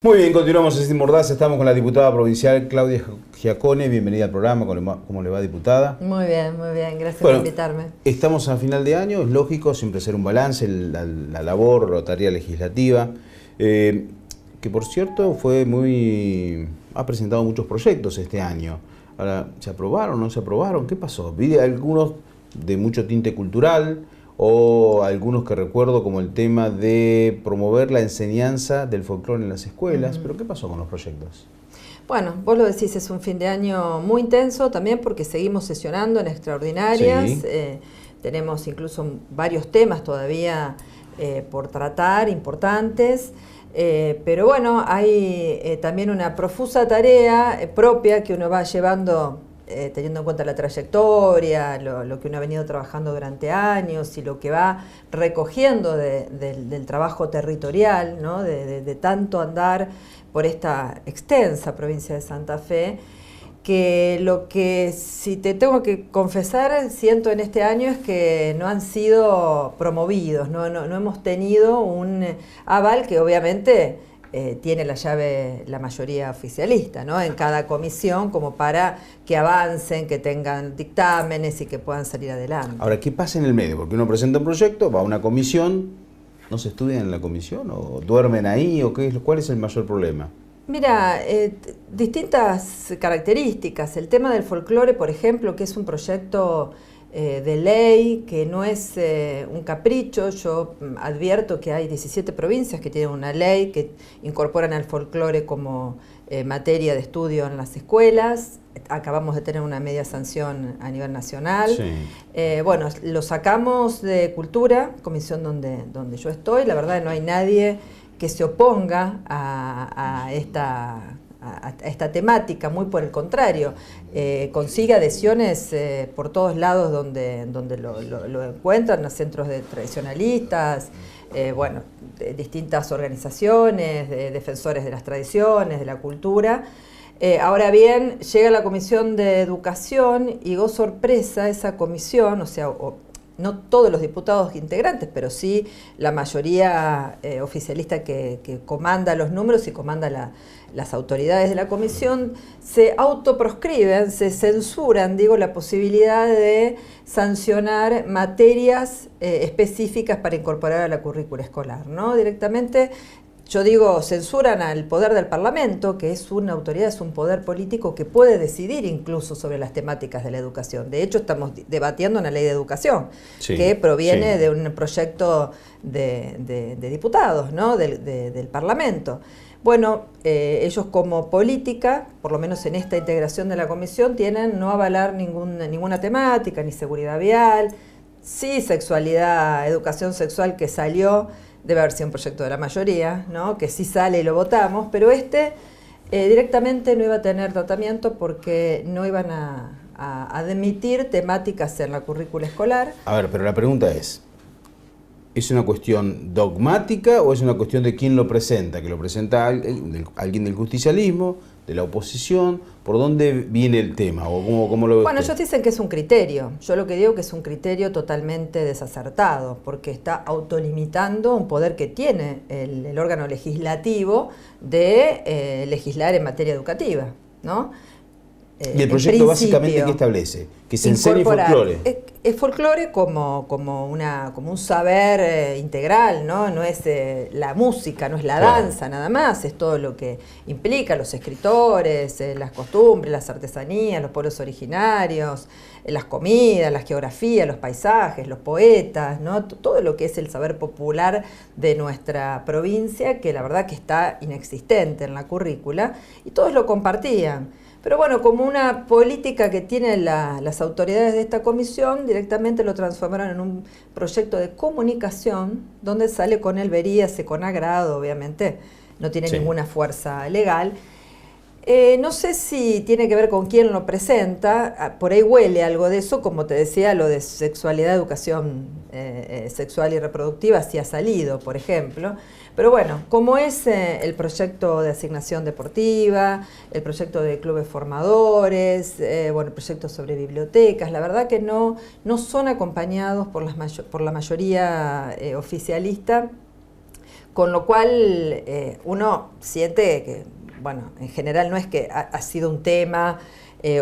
Muy bien, continuamos en Sin Mordaz. Estamos con la diputada provincial Claudia Giacone. Bienvenida al programa. ¿Cómo le va, diputada? Muy bien, gracias por invitarme. Estamos a final de año, es lógico siempre hacer un balance, la labor, la tarea legislativa, que por cierto ha presentado muchos proyectos este año. Ahora, ¿se aprobaron, no se aprobaron? ¿Qué pasó? Vi algunos de mucho tinte cultural, o algunos que recuerdo como el tema de promover la enseñanza del folclore en las escuelas. ¿Pero qué pasó con los proyectos? Bueno, vos lo decís, es un fin de año muy intenso también porque seguimos sesionando en extraordinarias. Sí. Tenemos incluso varios temas todavía por tratar, importantes. Pero bueno, hay también una profusa tarea propia que uno va llevando teniendo en cuenta la trayectoria, lo que uno ha venido trabajando durante años y lo que va recogiendo del trabajo territorial, ¿no? de tanto andar por esta extensa provincia de Santa Fe, que lo que, si te tengo que confesar, siento en este año es que no han sido promovidos, no hemos tenido un aval que obviamente tiene la llave la mayoría oficialista, ¿no? En cada comisión, como para que avancen, que tengan dictámenes y que puedan salir adelante. Ahora, ¿qué pasa en el medio? Porque uno presenta un proyecto, va a una comisión, ¿no se estudian en la comisión? ¿O duermen ahí? ¿O cuál es el mayor problema? Mira, distintas características. El tema del folclore, por ejemplo, que es un proyecto de ley, que no es un capricho. Yo advierto que hay 17 provincias que tienen una ley que incorporan al folclore como materia de estudio en las escuelas. Acabamos de tener una media sanción a nivel nacional. Sí. Bueno, lo sacamos de Cultura, comisión donde yo estoy. La verdad no hay nadie que se oponga a esta temática, muy por el contrario, consigue adhesiones por todos lados donde lo encuentran, los centros de tradicionalistas, bueno, de distintas organizaciones, de defensores de las tradiciones, de la cultura. Ahora bien, llega la Comisión de Educación y, oh sorpresa, esa comisión, o sea, no todos los diputados integrantes, pero sí la mayoría oficialista que comanda los números y comanda las autoridades de la comisión, se autoproscriben, se censuran, la posibilidad de sancionar materias específicas para incorporar a la currícula escolar, ¿no? Directamente, yo censuran al poder del Parlamento, que es una autoridad, es un poder político que puede decidir incluso sobre las temáticas de la educación. De hecho, estamos debatiendo una ley de educación, sí, que proviene de un proyecto de diputados, ¿no? del Parlamento. Bueno, ellos como política, por lo menos en esta integración de la comisión, tienen no avalar ninguna temática, ni seguridad vial, sí sexualidad, educación sexual que salió. Debe haber sido un proyecto de la mayoría, ¿no? Que sí sale y lo votamos, pero directamente no iba a tener tratamiento porque no iban a admitir temáticas en la currícula escolar. A ver, pero la pregunta ¿es una cuestión dogmática o es una cuestión de quién lo presenta? ¿Que lo presenta alguien del justicialismo, de la oposición? ¿Por dónde viene el tema? ¿O cómo lo ves? Bueno, ellos dicen que es un criterio. Yo lo que digo que es un criterio totalmente desacertado, porque está autolimitando un poder que tiene el órgano legislativo de legislar en materia educativa, ¿no? Y el proyecto básicamente ¿qué establece? Que se enseñe folclore. Es folclore como un saber integral, ¿no? No es la música, no es la danza nada más, es todo lo que implica los escritores, las costumbres, las artesanías, los pueblos originarios, las comidas, la geografía, los paisajes, los poetas, ¿no? Todo lo que es el saber popular de nuestra provincia, que la verdad que está inexistente en la currícula, y todos lo compartían. Pero bueno, como una política que tienen las autoridades de esta comisión, directamente lo transformaron en un proyecto de comunicación donde sale con él, veríase con agrado, obviamente, no tiene ninguna fuerza legal. No sé si tiene que ver con quién lo presenta, por ahí huele algo de eso, como te decía, lo de sexualidad, educación sexual y reproductiva sí ha salido, por ejemplo. Pero bueno, como es el proyecto de asignación deportiva, el proyecto de clubes formadores, bueno, el proyecto sobre bibliotecas, la verdad que no son acompañados por la mayoría oficialista con lo cual uno siente que, bueno, en general no es que ha sido un tema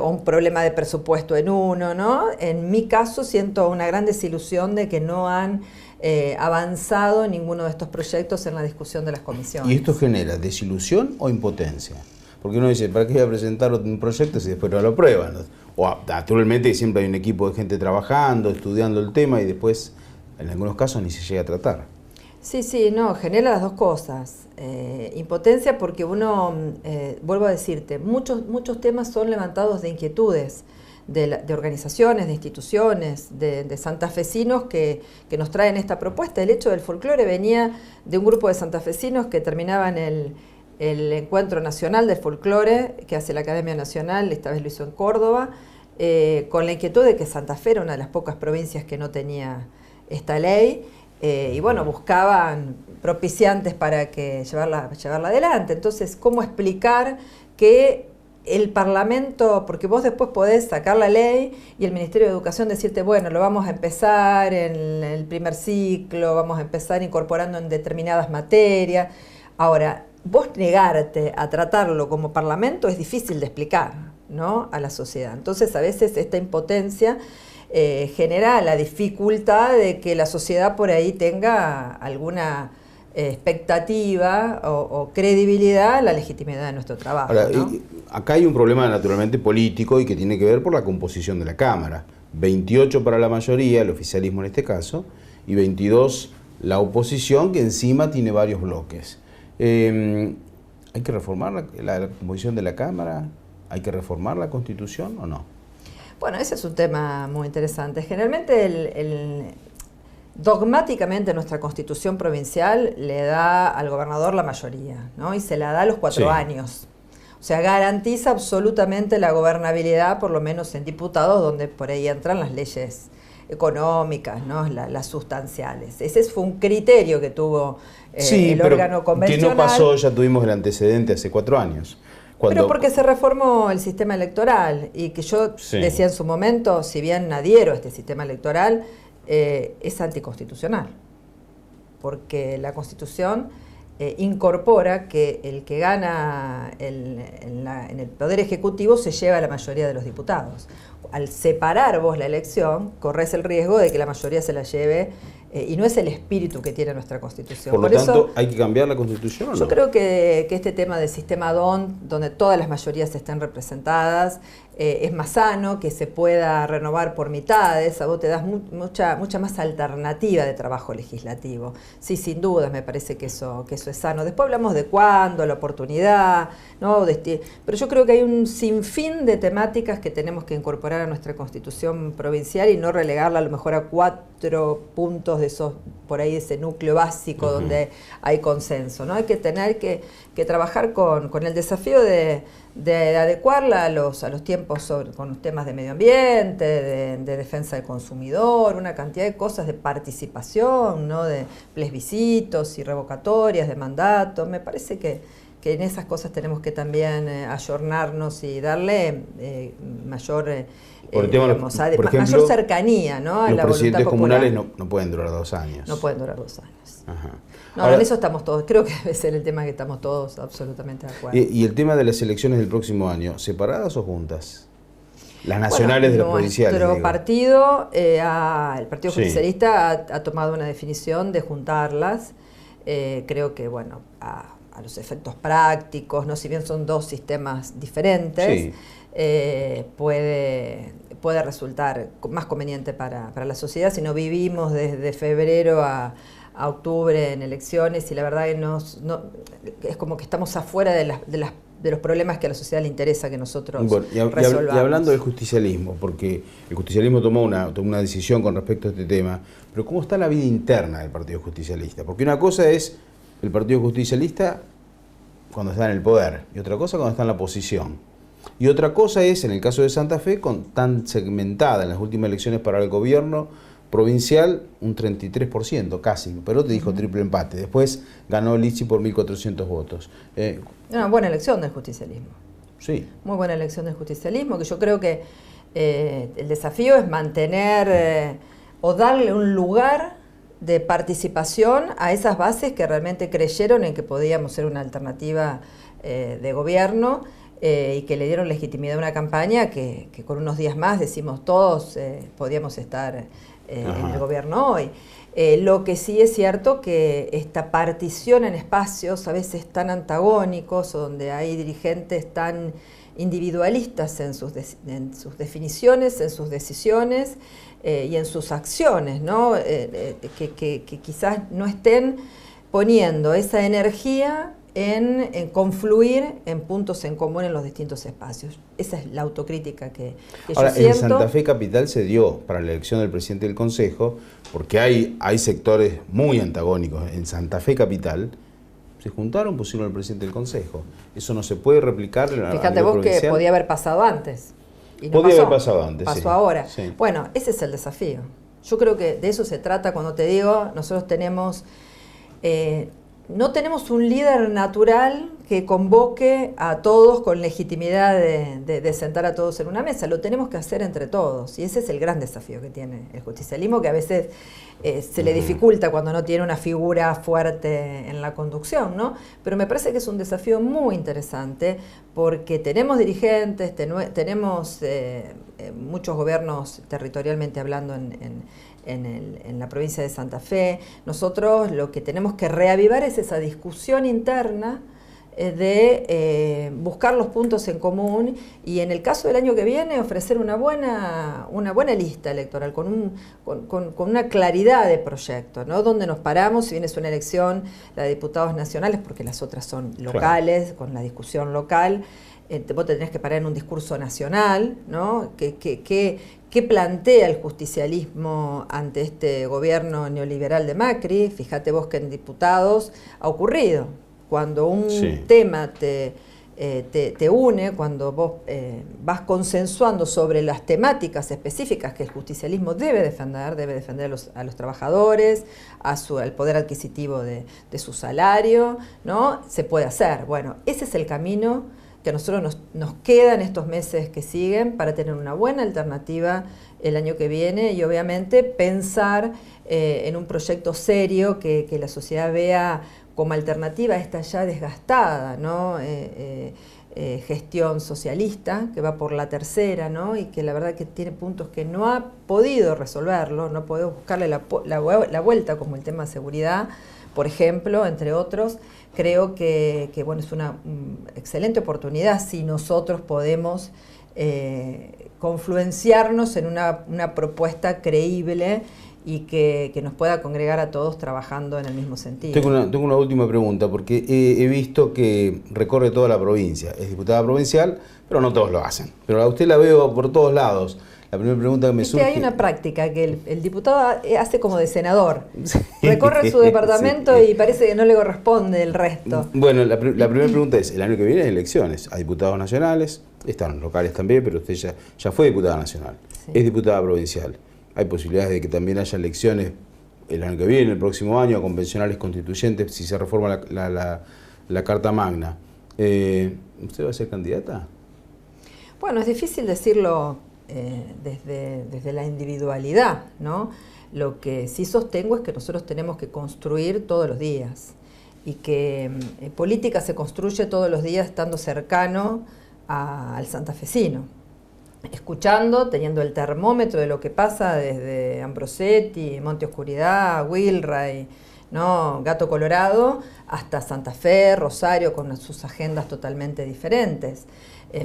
o un problema de presupuesto en uno, ¿no? En mi caso siento una gran desilusión de que no han avanzado ninguno de estos proyectos en la discusión de las comisiones. ¿Y esto genera desilusión o impotencia? Porque uno dice, ¿para qué voy a presentar un proyecto si después no lo aprueban? O naturalmente siempre hay un equipo de gente trabajando, estudiando el tema y después, en algunos casos, ni se llega a tratar. Sí, no, genera las dos cosas. Impotencia porque uno, vuelvo a decirte, muchos temas son levantados de inquietudes de organizaciones, de instituciones, de santafesinos que nos traen esta propuesta. El hecho del folclore venía de un grupo de santafesinos que terminaban el Encuentro Nacional del Folclore que hace la Academia Nacional, esta vez lo hizo en Córdoba, con la inquietud de que Santa Fe era una de las pocas provincias que no tenía esta ley, y bueno, buscaban propiciantes para que llevarla adelante. Entonces, ¿cómo explicar que el Parlamento, porque vos después podés sacar la ley y el Ministerio de Educación decirte, bueno, lo vamos a empezar en el primer ciclo, vamos a empezar incorporando en determinadas materias? Ahora, vos negarte a tratarlo como Parlamento es difícil de explicar, ¿no?, a la sociedad. Entonces, a veces esta impotencia genera la dificultad de que la sociedad por ahí tenga alguna expectativa o credibilidad a la legitimidad de nuestro trabajo. Ahora, ¿no? Acá hay un problema naturalmente político y que tiene que ver por la composición de la Cámara. 28 para la mayoría, el oficialismo en este caso, y 22 la oposición, que encima tiene varios bloques. ¿Hay que reformar la composición de la Cámara? ¿Hay que reformar la Constitución o no? Bueno, ese es un tema muy interesante. Generalmente dogmáticamente nuestra Constitución provincial le da al gobernador la mayoría, ¿no? Y se la da a los 4 años. O sea, garantiza absolutamente la gobernabilidad, por lo menos en diputados, donde por ahí entran las leyes económicas, ¿no?, las sustanciales. Ese fue un criterio que tuvo el órgano convencional. Que no pasó, ya tuvimos el antecedente hace 4 años. Pero porque se reformó el sistema electoral y que yo decía en su momento, si bien adhiero a este sistema electoral, es anticonstitucional, porque la Constitución incorpora que el que gana en el Poder Ejecutivo se lleva la mayoría de los diputados. Al separar vos la elección, corres el riesgo de que la mayoría se la lleve, y no es el espíritu que tiene nuestra Constitución. Por lo tanto, ¿hay que cambiar la Constitución o no? Yo creo que este tema del sistema DON, donde todas las mayorías estén representadas, es más sano, que se pueda renovar por mitades, a vos te das mucha más alternativa de trabajo legislativo. Sí, sin dudas, me parece que eso es sano. Después hablamos de cuándo, la oportunidad, ¿no? Pero yo creo que hay un sinfín de temáticas que tenemos que incorporar a nuestra Constitución provincial y no relegarla a lo mejor a 4 puntos de esos, por ahí ese núcleo básico donde hay consenso, ¿no? Hay que tener que trabajar con el desafío de adecuarla a los tiempos con los temas de medio ambiente, de defensa del consumidor, una cantidad de cosas, de participación, ¿no?, de plebiscitos y revocatorias de mandato. Me parece que en esas cosas tenemos que también ayornarnos y darle mayor cercanía, ¿no?, a la voluntad popular. Los presidentes comunales no pueden durar 2 años. No pueden durar 2 años. Ajá. No, ahora, en eso estamos todos, creo que debe ser el tema que estamos todos absolutamente de acuerdo. ¿Y el tema de las elecciones del próximo año, separadas o juntas? Las nacionales de las provinciales. Nuestro partido, el Partido Justicialista, ha tomado una definición de juntarlas. Creo que, bueno, a los efectos prácticos, ¿no?, si bien son 2 sistemas diferentes, puede resultar más conveniente para la sociedad si no vivimos desde febrero a octubre en elecciones, y la verdad que es como que estamos afuera de los problemas que a la sociedad le interesa que nosotros resolvamos. Y hablando del justicialismo, porque el justicialismo tomó una decisión con respecto a este tema, pero ¿cómo está la vida interna del Partido Justicialista? Porque una cosa es el Partido Justicialista cuando está en el poder, y otra cosa cuando está en la oposición. Y otra cosa es, en el caso de Santa Fe, tan segmentada en las últimas elecciones para el gobierno provincial, un 33% casi, pero te dijo triple empate. Después ganó Lichi por 1.400 votos. Una buena elección del justicialismo. Sí. Muy buena elección del justicialismo, que yo creo que el desafío es mantener o darle un lugar de participación a esas bases que realmente creyeron en que podíamos ser una alternativa de gobierno y que le dieron legitimidad a una campaña que con unos días más, decimos todos, podíamos estar en el gobierno hoy. Lo que sí es cierto que esta partición en espacios a veces tan antagónicos, donde hay dirigentes tan individualistas en sus definiciones, en sus decisiones y en sus acciones, ¿no? Que quizás no estén poniendo esa energía en confluir en puntos en común en los distintos espacios. Esa es la autocrítica que ahora, yo siento. En Santa Fe Capital se dio para la elección del presidente del Consejo, porque hay sectores muy antagónicos. En Santa Fe Capital se juntaron, pusieron al presidente del Consejo. Eso no se puede replicar en la Fíjate vos que podía haber pasado antes. Y no podía haber pasado antes, pasó sí. ahora. Sí. Bueno, ese es el desafío. Yo creo que de eso se trata cuando te digo, nosotros tenemos... no tenemos un líder natural que convoque a todos con legitimidad de sentar a todos en una mesa. Lo tenemos que hacer entre todos. Y ese es el gran desafío que tiene el justicialismo, que a veces se le dificulta cuando no tiene una figura fuerte en la conducción, ¿no? Pero me parece que es un desafío muy interesante porque tenemos dirigentes, tenemos muchos gobiernos territorialmente hablando en la provincia de Santa Fe. Nosotros lo que tenemos que reavivar es esa discusión interna de buscar los puntos en común y en el caso del año que viene ofrecer una buena lista electoral con una claridad de proyecto, ¿no? Donde nos paramos, si bien es una elección la de diputados nacionales, porque las otras son locales, claro, con la discusión local, vos te tenés que parar en un discurso nacional, ¿no? ¿Qué plantea el justicialismo ante este gobierno neoliberal de Macri? Fíjate vos que en diputados ha ocurrido. Cuando un tema te une, cuando vos vas consensuando sobre las temáticas específicas que el justicialismo debe defender a los trabajadores, al poder adquisitivo de su salario, ¿no? Se puede hacer. Bueno, ese es el camino que a nosotros nos queda en estos meses que siguen para tener una buena alternativa el año que viene y obviamente pensar en un proyecto serio que la sociedad vea como alternativa a esta ya desgastada, ¿no? Gestión socialista, que va por la tercera, ¿no? Y que la verdad que tiene puntos que no ha podido resolverlo, no ha podido buscarle la vuelta, como el tema de seguridad, por ejemplo, entre otros. Creo que bueno, es una excelente oportunidad si nosotros podemos confluenciarnos en una propuesta creíble y que nos pueda congregar a todos trabajando en el mismo sentido. Tengo una última pregunta, porque he visto que recorre toda la provincia. Es diputada provincial, pero no todos lo hacen. Pero a usted la veo por todos lados. La primera pregunta que me surge... Hay una práctica que el diputado hace como de senador. Recorre su departamento y parece que no le corresponde el resto. Bueno, la primera pregunta es, el año que viene hay elecciones. Hay diputados nacionales, están locales también, pero usted ya fue diputada nacional. Sí. Es diputada provincial. Hay posibilidades de que también haya elecciones el año que viene, el próximo año, a convencionales constituyentes, si se reforma la Carta Magna. ¿Usted va a ser candidata? Bueno, es difícil decirlo desde la individualidad, ¿no? Lo que sí sostengo es que nosotros tenemos que construir todos los días y que política se construye todos los días estando cercano al santafesino, escuchando, teniendo el termómetro de lo que pasa desde Ambrosetti, Monte Oscuridad, Wilray, ¿no? Gato Colorado, hasta Santa Fe, Rosario, con sus agendas totalmente diferentes.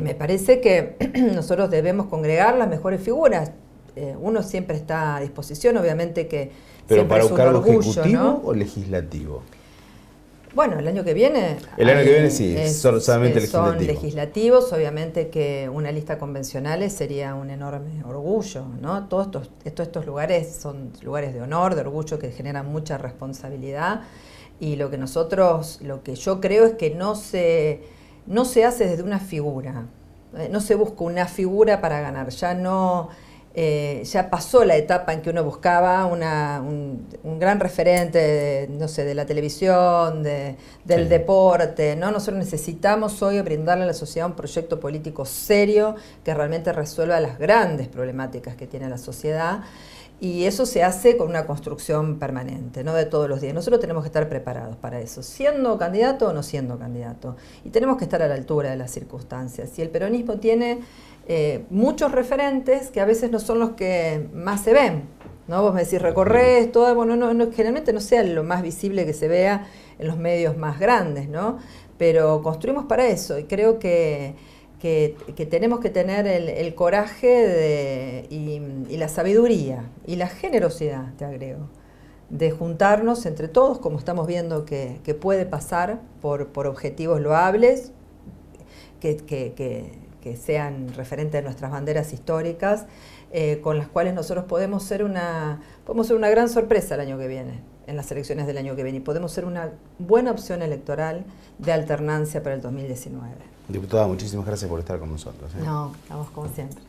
Me parece que nosotros debemos congregar las mejores figuras. Uno siempre está a disposición, obviamente que pero siempre para es un un cargo orgullo, ejecutivo, ¿no? ¿O legislativo? Bueno, el año que viene... El año que viene sí, solamente legislativo. Son legislativos, obviamente que una lista convencionales sería un enorme orgullo, ¿no? Todos estos lugares son lugares de honor, de orgullo, que generan mucha responsabilidad, y lo que yo creo es que no se hace desde una figura, no se busca una figura para ganar, ya pasó la etapa en que uno buscaba un gran referente, no sé, de la televisión, del deporte, ¿no? Nosotros necesitamos hoy brindarle a la sociedad un proyecto político serio que realmente resuelva las grandes problemáticas que tiene la sociedad Y eso se hace con una construcción permanente, no de todos los días. Nosotros tenemos que estar preparados para eso, siendo candidato o no siendo candidato. Y tenemos que estar a la altura de las circunstancias. Y el peronismo tiene muchos referentes que a veces no son los que más se ven, ¿no? Vos me decís, recorres todo, bueno, generalmente no sea lo más visible que se vea en los medios más grandes, ¿no? Pero construimos para eso y creo que tenemos que tener el coraje y la sabiduría y la generosidad, te agrego, de juntarnos entre todos, como estamos viendo que puede pasar por objetivos loables, que sean referentes de nuestras banderas históricas, con las cuales nosotros podemos ser una gran sorpresa el año que viene, en las elecciones del año que viene, y podemos ser una buena opción electoral de alternancia para el 2019. Diputada, muchísimas gracias por estar con nosotros. No, estamos como siempre.